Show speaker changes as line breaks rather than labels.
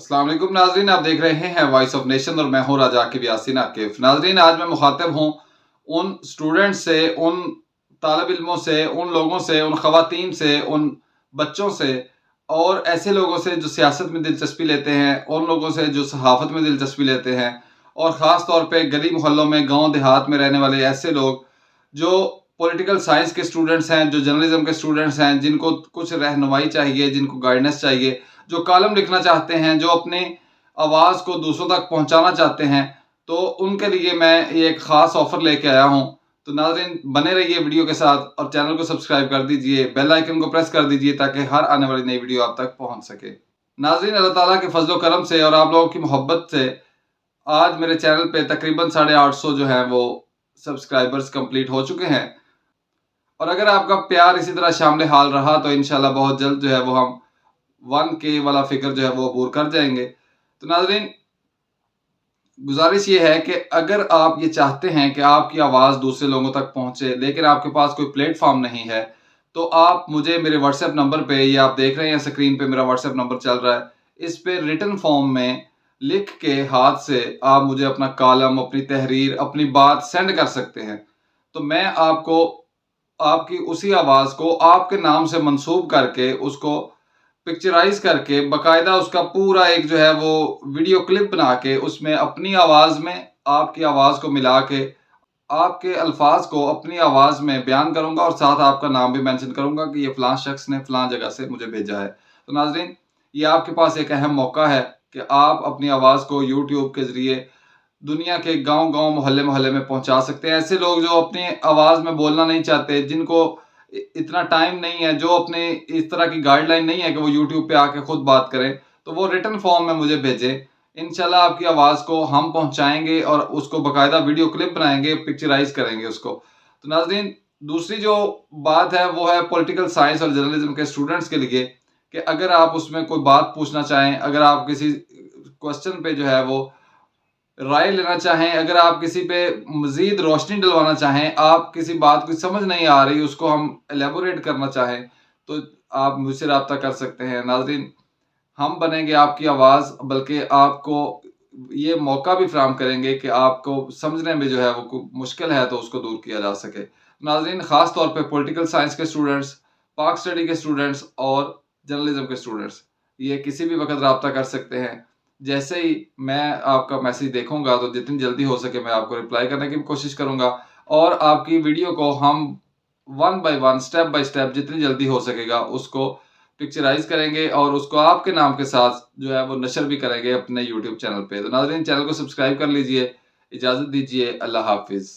अस्सलाम वालेकुम नाजरीन, आप देख रहे हैं वॉइस ऑफ नेशन और मैं हूं राजा आकिब यासीन आकिफ। नाजरीन, आज मैं मुखातिब हूं उन स्टूडेंट से, उन तालिब इल्मों से, उन लोगों से, उन खवातीन से, उन बच्चों से और ऐसे लोगों से जो सियासत में दिलचस्पी लेते हैं, उन लोगों से जो सहाफ़त में दिलचस्पी लेते हैं और ख़ास तौर पे गली मोहल्लों में, गाँव देहात में रहने वाले ऐसे लोग जो पॉलिटिकल साइंस के स्टूडेंट्स हैं, जो जर्नलिज्म के स्टूडेंट्स हैं, जिनको कुछ रहनुमाई चाहिए, जिनको गाइडेंस चाहिए, जो कॉलम लिखना चाहते हैं, जो अपनी आवाज़ को दूसरों तक पहुंचाना चाहते हैं, तो उनके लिए मैं ये एक ख़ास ऑफ़र लेके आया हूं। तो नाज़रीन, बने रहिए वीडियो के साथ और चैनल को सब्सक्राइब कर दीजिए, बेल आइकन को प्रेस कर दीजिए ताकि हर आने वाली नई वीडियो आप तक पहुंच सके। नाज़रीन, अल्लाह ताला के फजल करम से और आप लोगों की मोहब्बत से आज मेरे चैनल पे तकरीबन 850 जो है वो सब्सक्राइबर्स कंप्लीट हो चुके हैं। और अगर आपका प्यार इसी तरह शामिल हाल रहा तो इंशाल्लाह बहुत जल्द जो है वो हम 1K वाला फिगर जो है वो अबूर कर जाएंगे। तो नाजरीन, गुजारिश ये है कि अगर आप ये चाहते हैं कि आपकी आवाज़ दूसरे लोगों तक पहुंचे लेकिन आपके पास कोई प्लेटफॉर्म नहीं है, तो आप मुझे मेरे व्हाट्सएप नंबर पे, ये आप देख रहे हैं स्क्रीन पे मेरा व्हाट्सएप नंबर चल रहा है, इस पे रिटन फॉर्म में लिख के हाथ से आप मुझे अपना कॉलम, अपनी तहरीर, अपनी बात सेंड कर सकते हैं। तो मैं आपको आपकी उसी आवाज़ को आपके नाम से मंसूब करके उसको पिक्चराइज करके बाकायदा उसका पूरा एक जो है वो वीडियो क्लिप बना के उसमें अपनी आवाज़ में आपकी आवाज़ को मिला के आपके अल्फाज को अपनी आवाज़ में बयान करूंगा और साथ आपका नाम भी मेंशन करूंगा कि ये फ़लाँ शख्स ने फ़लाँ जगह से मुझे भेजा है। तो नाज़रीन, ये आपके पास एक अहम मौका है कि आप अपनी आवाज़ को यूट्यूब के ज़रिए दुनिया के गांव-गांव, मोहल्ले-मोहल्ले में पहुंचा सकते हैं। ऐसे लोग जो अपनी आवाज़ में बोलना नहीं चाहते, जिनको इतना टाइम नहीं है, जो अपने इस तरह की गाइडलाइन नहीं है कि वो यूट्यूब पे आके खुद बात करें, तो वो रिटन फॉर्म में मुझे भेजें। इंशाल्लाह आपकी आवाज़ को हम पहुंचाएंगे और उसको बाकायदा वीडियो क्लिप बनाएंगे, पिक्चराइज करेंगे उसको। तो नाज़रीन, दूसरी जो बात है वो है पॉलिटिकल साइंस और जर्नलिज्म के स्टूडेंट्स के लिए कि अगर आप उसमें कोई बात पूछना चाहें, अगर आप किसी क्वेश्चन पे जो है वो राय लेना चाहें, अगर आप किसी पे मज़ीद रोशनी डलवाना चाहें, आप किसी बात को समझ नहीं आ रही, उसको हम एलेबोरेट करना चाहें, तो आप मुझसे राब्ता कर सकते हैं। नाज़रीन, हम बनेंगे आपकी आवाज़, बल्कि आपको ये मौका भी फ़राहम करेंगे कि आपको समझने में जो है वो मुश्किल है तो उसको दूर किया जा सके। नाज़रीन, ख़ास तौर पे पॉलिटिकल साइंस के स्टूडेंट्स, पाक स्टडी के स्टूडेंट्स और जर्नलिज्म के स्टूडेंट्स, ये किसी भी वक़्त राब्ता कर सकते हैं। जैसे ही मैं आपका मैसेज देखूँगा तो जितनी जल्दी हो सके मैं आपको रिप्लाई करने की भी कोशिश करूँगा और आपकी वीडियो को हम one by one, step by step जितनी जल्दी हो सकेगा उसको पिक्चराइज करेंगे और उसको आपके नाम के साथ जो है वो नशर भी करेंगे अपने यूट्यूब चैनल पे। तो नाज़रीन, चैनल को सब्सक्राइब कर लीजिए। इजाज़त दीजिए। अल्लाह हाफ़िज़।